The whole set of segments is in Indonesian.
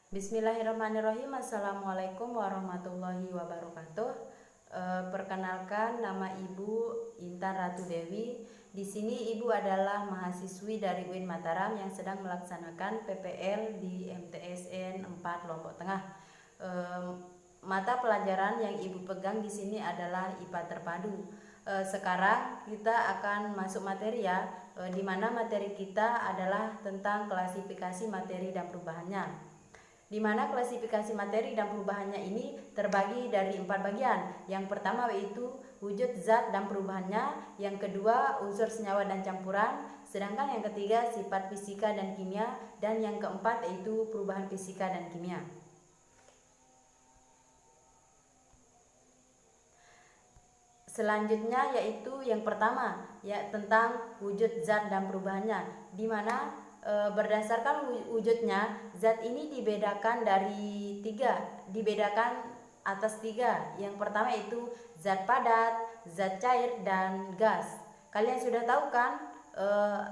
Bismillahirrahmanirrahim. Assalamualaikum warahmatullahi wabarakatuh. Perkenalkan, nama Ibu Intan Ratu Dewi. Di sini Ibu adalah mahasiswi dari UIN Mataram yang sedang melaksanakan PPL di MTSN 4 Lombok Tengah. Mata pelajaran yang Ibu pegang di sini adalah IPA terpadu. Sekarang kita akan masuk materi ya, di mana materi kita adalah tentang klasifikasi materi dan perubahannya. Di mana klasifikasi materi dan perubahannya ini terbagi dari 4 bagian. Yang pertama yaitu wujud zat dan perubahannya, yang kedua unsur senyawa dan campuran, sedangkan yang ketiga sifat fisika dan kimia, dan yang keempat yaitu perubahan fisika dan kimia. Selanjutnya yaitu yang pertama ya tentang wujud zat dan perubahannya, di mana berdasarkan wujudnya zat ini dibedakan atas tiga. Yang pertama itu zat padat, zat cair, dan gas. Kalian sudah tahu kan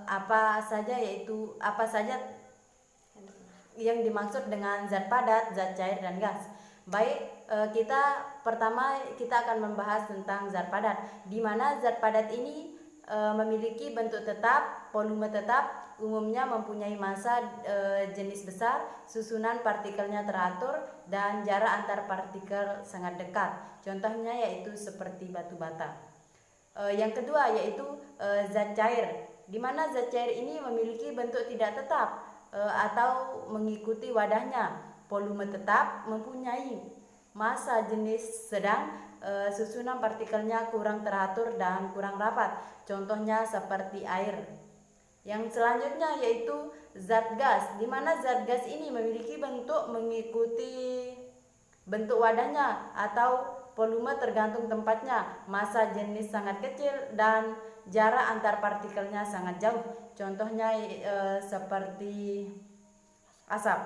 apa saja yang dimaksud dengan zat padat, zat cair, dan gas. Baik, pertama kita akan membahas tentang zat padat, di mana zat padat ini memiliki bentuk tetap, volume tetap, umumnya mempunyai massa jenis besar, susunan partikelnya teratur, dan jarak antar partikel sangat dekat. Contohnya yaitu seperti batu bata. Yang kedua yaitu zat cair, di mana zat cair ini memiliki bentuk tidak tetap atau mengikuti wadahnya, volume tetap, mempunyai massa jenis sedang, susunan partikelnya kurang teratur dan kurang rapat, contohnya seperti air. Yang selanjutnya yaitu zat gas, di mana zat gas ini memiliki bentuk mengikuti bentuk wadahnya atau volume tergantung tempatnya, massa jenis sangat kecil, dan jarak antar partikelnya sangat jauh, contohnya seperti asap.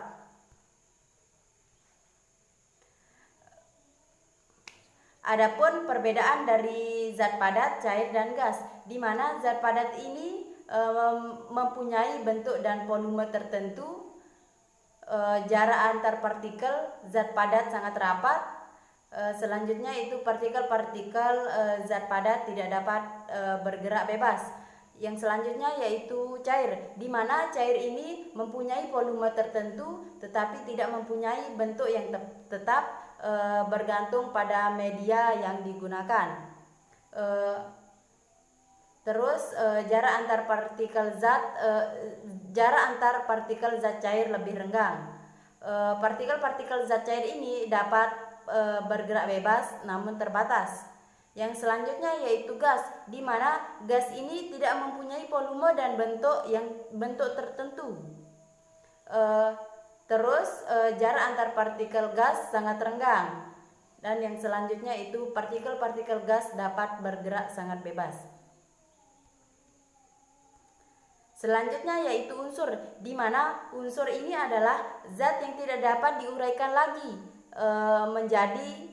Adapun perbedaan dari zat padat, cair, dan gas, di mana zat padat ini mempunyai bentuk dan volume tertentu, jarak antar partikel zat padat sangat rapat. Selanjutnya itu partikel-partikel zat padat tidak dapat bergerak bebas. Yang selanjutnya yaitu cair, di mana cair ini mempunyai volume tertentu tetapi tidak mempunyai bentuk yang tetap, bergantung pada media yang digunakan. Terus jarak antar partikel zat cair lebih renggang. Partikel-partikel zat cair ini dapat bergerak bebas namun terbatas. Yang selanjutnya yaitu gas, di mana gas ini tidak mempunyai volume dan bentuk tertentu. Terus jarak antar partikel gas sangat renggang. Dan yang selanjutnya itu partikel-partikel gas dapat bergerak sangat bebas. Selanjutnya yaitu unsur, di mana unsur ini adalah zat yang tidak dapat diuraikan lagi menjadi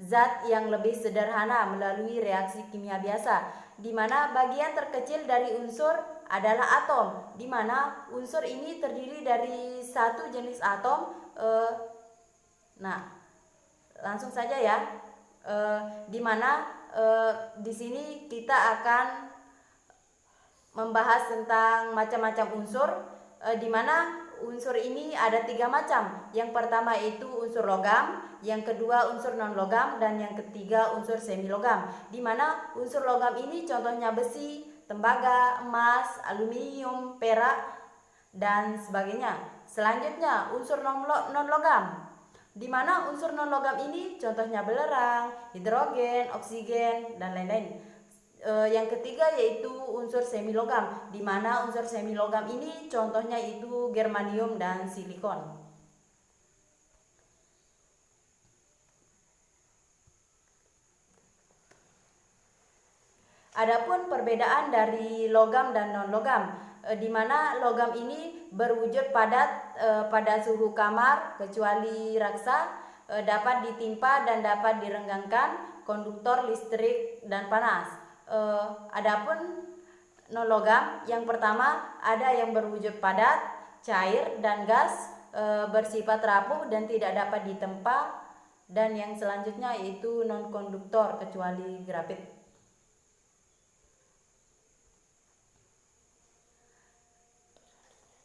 zat yang lebih sederhana melalui reaksi kimia biasa, di mana bagian terkecil dari unsur adalah atom, di mana unsur ini terdiri dari satu jenis atom. Nah, langsung saja ya, di mana di sini kita akan membahas tentang macam-macam unsur, di mana unsur ini ada 3 macam. Yang pertama itu unsur logam, yang kedua unsur non logam, dan yang ketiga unsur semi logam. Di mana unsur logam ini contohnya besi, tembaga, emas, aluminium, perak, dan sebagainya. Selanjutnya unsur non logam, di mana unsur non logam ini contohnya belerang, hidrogen, oksigen, dan lain-lain. Yang ketiga yaitu unsur semi logam, di mana unsur semi logam ini contohnya itu germanium dan silikon. Adapun perbedaan dari logam dan non logam, di mana logam ini berwujud padat pada suhu kamar kecuali raksa, dapat ditimpa dan dapat direnggangkan, konduktor listrik dan panas. Adapun non logam, yang pertama ada yang berwujud padat, cair, dan gas. bersifat rapuh dan tidak dapat ditempa. Dan yang selanjutnya yaitu non-konduktor kecuali grafit.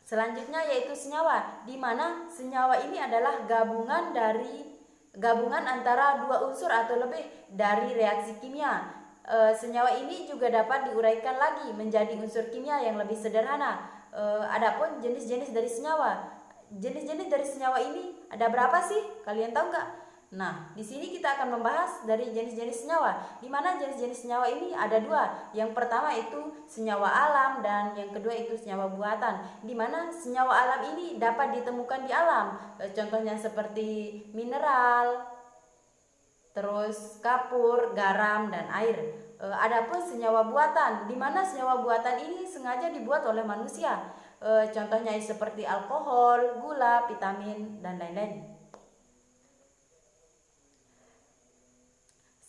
Selanjutnya yaitu senyawa, di mana senyawa ini adalah gabungan antara dua unsur atau lebih dari reaksi kimia. Senyawa ini juga dapat diuraikan lagi menjadi unsur kimia yang lebih sederhana. Adapun jenis-jenis dari senyawa, jenis-jenis dari senyawa ini ada berapa sih? Kalian tahu nggak? Nah, di sini kita akan membahas dari jenis-jenis senyawa, di mana jenis-jenis senyawa ini ada dua. Yang pertama itu senyawa alam dan yang kedua itu senyawa buatan. Di mana senyawa alam ini dapat ditemukan di alam, contohnya seperti mineral, terus kapur, garam, dan air. Adapun senyawa buatan, di mana senyawa buatan ini sengaja dibuat oleh manusia, contohnya seperti alkohol, gula, vitamin, dan lain-lain.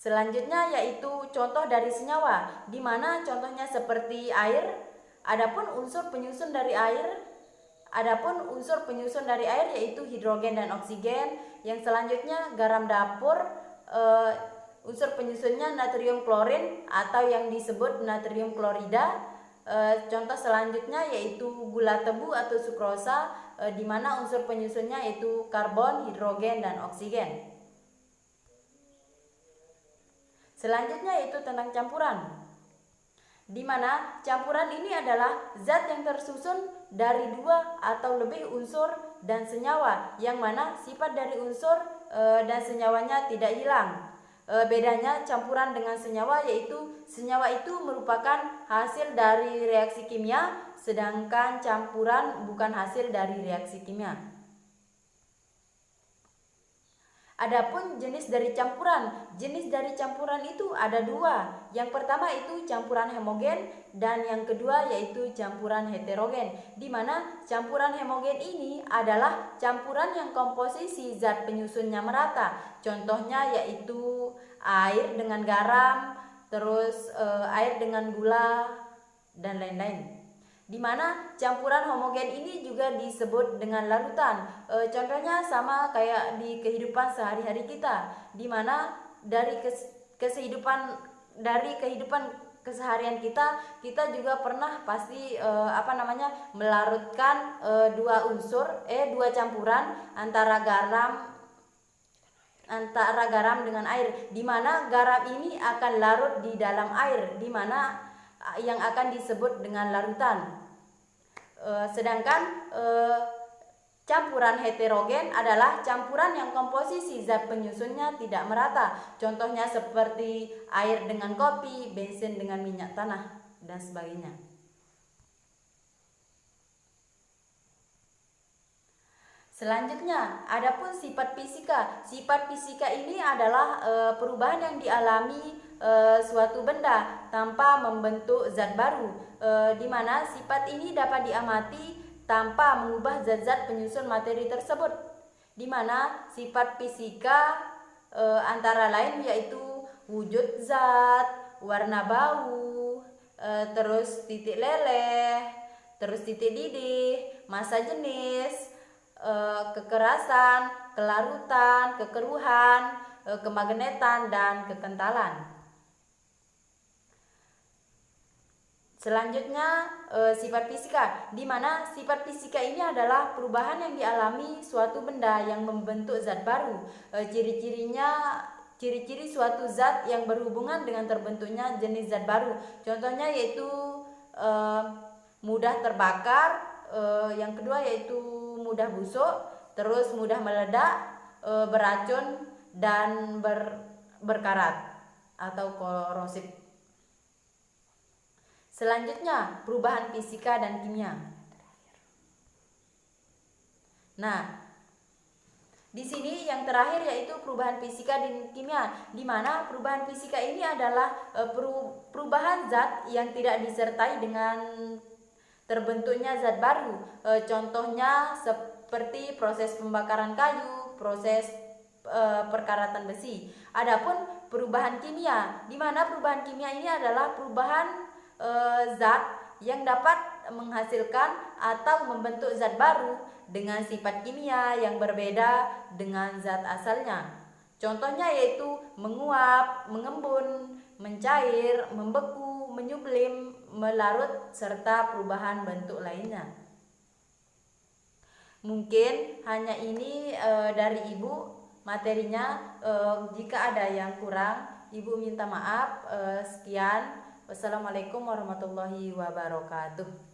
Selanjutnya yaitu contoh dari senyawa, di mana contohnya seperti air. Adapun unsur penyusun dari air, yaitu hidrogen dan oksigen. Yang selanjutnya garam dapur, unsur penyusunnya natrium klorin atau yang disebut natrium klorida. Contoh selanjutnya yaitu gula tebu atau sukrosa, di mana unsur penyusunnya yaitu karbon, hidrogen, dan oksigen. Selanjutnya yaitu tentang campuran, di mana campuran ini adalah zat yang tersusun dari dua atau lebih unsur dan senyawa, yang mana sifat dari unsur dan senyawanya tidak hilang. Bedanya campuran dengan senyawa yaitu senyawa itu merupakan hasil dari reaksi kimia, sedangkan campuran bukan hasil dari reaksi kimia. Adapun jenis dari campuran itu ada dua. Yang pertama itu campuran homogen dan yang kedua yaitu campuran heterogen. Di mana campuran homogen ini adalah campuran yang komposisi zat penyusunnya merata. Contohnya yaitu air dengan garam, terus air dengan gula, dan lain-lain. Di mana campuran homogen ini juga disebut dengan larutan. Contohnya sama kayak di kehidupan sehari-hari kita, di mana dari kehidupan keseharian kita juga pernah pasti melarutkan dua campuran antara garam dengan air, di mana garam ini akan larut di dalam air, di mana yang akan disebut dengan larutan. Sedangkan campuran heterogen adalah campuran yang komposisi zat penyusunnya tidak merata. Contohnya seperti air dengan kopi, bensin dengan minyak tanah, dan sebagainya. Selanjutnya, adapun sifat fisika. Sifat fisika ini adalah perubahan yang dialami suatu benda tanpa membentuk zat baru, di mana sifat ini dapat diamati tanpa mengubah zat-zat penyusun materi tersebut. Di mana sifat fisika antara lain yaitu wujud zat, warna bau, terus titik leleh, terus titik didih, massa jenis, kekerasan, kelarutan, kekeruhan, kemagnetan, dan kekentalan. Selanjutnya sifat fisika, di mana sifat fisika ini adalah perubahan yang dialami suatu benda yang membentuk zat baru. Ciri-ciri suatu zat yang berhubungan dengan terbentuknya jenis zat baru. Contohnya yaitu mudah terbakar, yang kedua yaitu mudah busuk, terus mudah meledak, beracun, dan berkarat atau korosif. Selanjutnya, perubahan fisika dan kimia. Nah, di sini yang terakhir yaitu perubahan fisika dan kimia, di mana perubahan fisika ini adalah perubahan zat yang tidak disertai dengan terbentuknya zat baru. Contohnya seperti proses pembakaran kayu, proses perkaratan besi. Adapun perubahan kimia, di mana perubahan kimia ini adalah perubahan zat yang dapat menghasilkan atau membentuk zat baru dengan sifat kimia yang berbeda dengan zat asalnya. Contohnya yaitu menguap, mengembun, mencair, membeku, menyublim, melarut, serta perubahan bentuk lainnya. Mungkin hanya ini dari Ibu materinya. Jika ada yang kurang, Ibu minta maaf. Sekian. Wassalamualaikum warahmatullahi wabarakatuh.